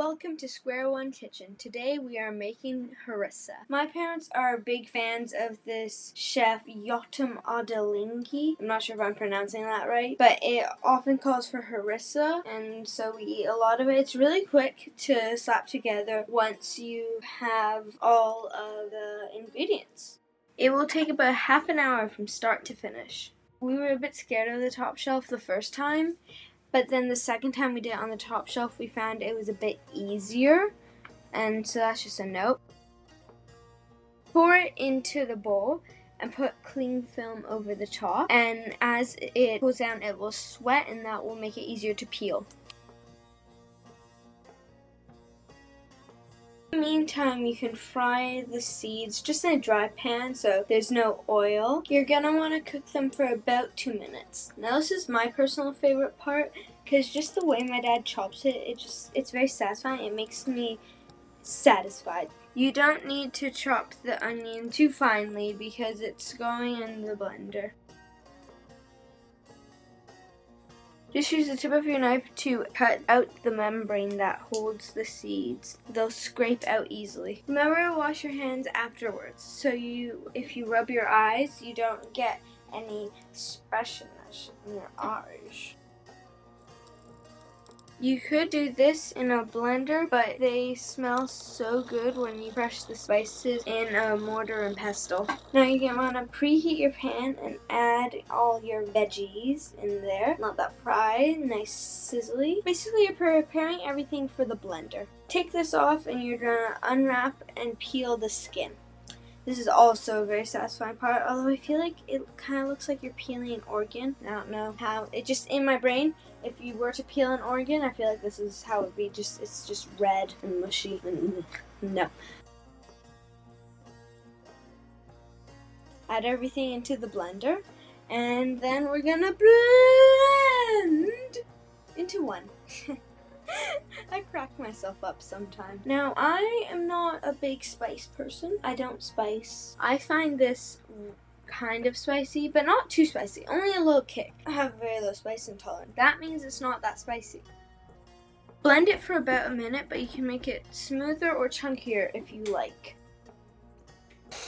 welcome to Square One Kitchen. Today we are making harissa. My parents are big fans of this chef Yotam Adelingi. I'm not sure if I'm pronouncing that right, but it often calls for harissa, and so we eat a lot of it. It's really quick to slap together once you have all of the ingredients. It will take about half an hour from start to finish. We were a bit scared of the top shelf the first time, but then the second time we did it on the top shelf, we found it was a bit easier, and so that's just a note. Pour it into the bowl and put cling film over the top, and as it cools down, it will sweat, and that will make it easier to peel. In the meantime, you can fry the seeds just in a dry pan so there's no oil. You're gonna want to cook them for about 2 minutes. Now this is my personal favorite part because just the way my dad chops it, it's very satisfying. It makes me satisfied. You don't need to chop the onion too finely because it's going in the blender. Just use the tip of your knife to cut out the membrane that holds the seeds. They'll scrape out easily. Remember to wash your hands afterwards, so if you rub your eyes, you don't get any specialness in your eyes. You could do this in a blender, but they smell so good when you crush the spices in a mortar and pestle. Now you want to preheat your pan and add all your veggies in there. Let that fry, nice sizzly. Basically, you're preparing everything for the blender. Take this off and you're going to unwrap and peel the skin. This is also a very satisfying part, although I feel like it kind of looks like you're peeling an organ. I don't know how. It just, in my brain, if you were to peel an organ, I feel like this is how it would be. It's just red and mushy. No. Add everything into the blender, and then we're gonna blend into one. I crack myself up sometimes. Now, I am not a big spice person. I don't spice. I find this kind of spicy, but not too spicy. Only a little kick. I have very low spice intolerance. That means it's not that spicy. Blend it for about a minute, but you can make it smoother or chunkier if you like.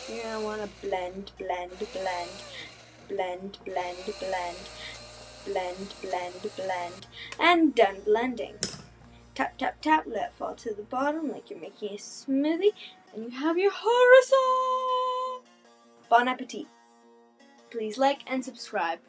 You're gonna want to blend, blend, blend, blend, blend, blend, blend, blend, blend, and done blending. Tap, tap, tap, let it fall to the bottom like you're making a smoothie, and you have your harissa! Bon appetit! Please like and subscribe.